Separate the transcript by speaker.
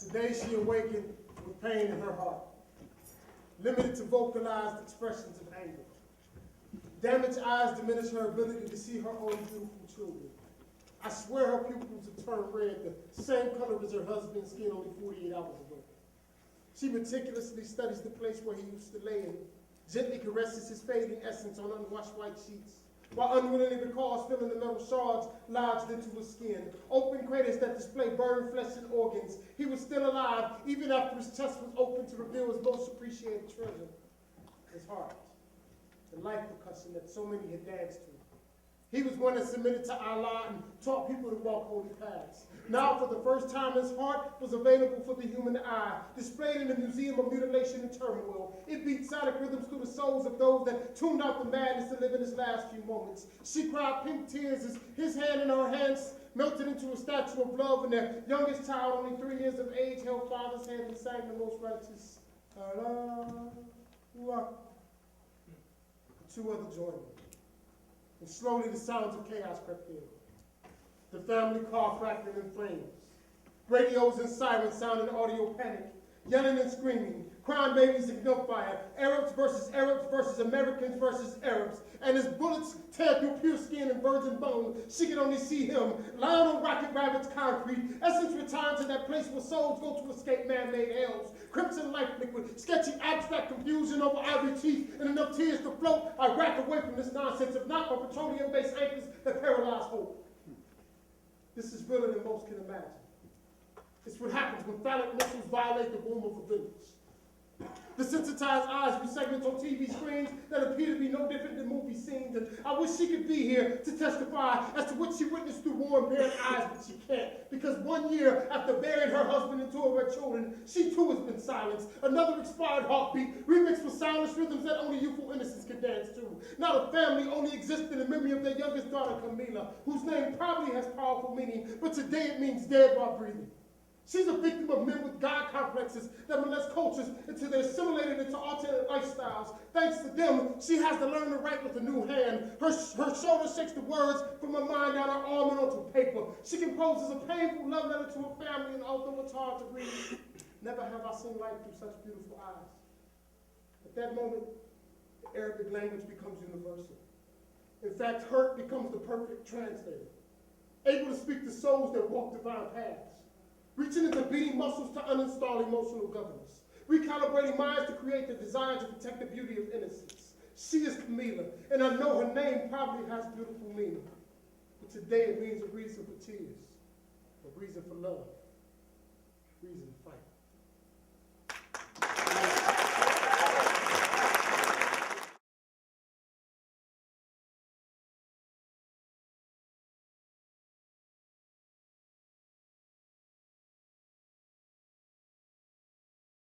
Speaker 1: Today she awakened with pain in her heart, limited to vocalized expressions of anger. Damaged eyes diminish her ability to see her own beautiful children. I swear her pupils have turned red, the same color as her husband's skin only 48 hours ago. She meticulously studies the place where he used to lay and gently caresses his fading essence on unwashed white sheets, while unwillingly recalls feeling the metal shards lodged into his skin, open craters that display burned flesh and organs. He was still alive even after his chest was open to reveal his most appreciated treasure, his heart, the life percussion that so many had danced to. He was one that submitted to Allah and taught people to walk holy paths. Now, for the first time, his heart was available for the human eye, displayed in the Museum of Mutilation and Turmoil. It beat sonic rhythms through the souls of those that tuned out the madness to live in his last few moments. She cried pink tears as his hand in her hands melted into a statue of love, and their youngest child, only 3 years of age, held father's hand and sang the most righteous Allah. The two others joined him. And slowly the sounds of chaos crept in. The family car crackling in flames. Radios and sirens sounding audio panic. Yelling and screaming. Crime babies and gunfire. Arabs versus Americans versus Arabs. And as bullets tear through pure skin and virgin bone, she could only see him lying on rocket ravaged concrete. Essence returned to that place where souls go to escape man-made hells. Crimson life liquid, sketchy abstract confusion over ivory teeth, and enough tears to float. I rack away from this nonsense, if not for petroleum-based anchors that paralyze hope. This is realer than most can imagine. It's what happens when phallic missiles violate the womb of a village. The sensitized eyes view segments on TV screens that appear to be no different than movie scenes, and I wish she could be here to testify as to what she witnessed through war-impaired eyes, but she can't, because 1 year after burying her husband and 2 of her children, she too has been silenced. Another expired heartbeat, remixed with silence rhythms that only youthful innocence can dance to. Now the family only exists in the memory of their youngest daughter, Camila, whose name probably has powerful meaning, but today it means dead while breathing. She's a victim of men with God complexes that molest cultures until they're assimilated into alternate lifestyles. Thanks to them, she has to learn to write with a new hand. Her shoulder shakes the words from her mind down her arm and onto paper. She composes a painful love letter to her family, and although it's hard to read, never have I seen life through such beautiful eyes. At that moment, the Arabic language becomes universal. In fact, hurt becomes the perfect translator, able to speak to souls that walk divine paths. Reaching into beating muscles to uninstall emotional governance. Recalibrating minds to create the desire to protect the beauty of innocence. She is Camila, and I know her name probably has beautiful meaning. But today it means a reason for tears, a reason for love.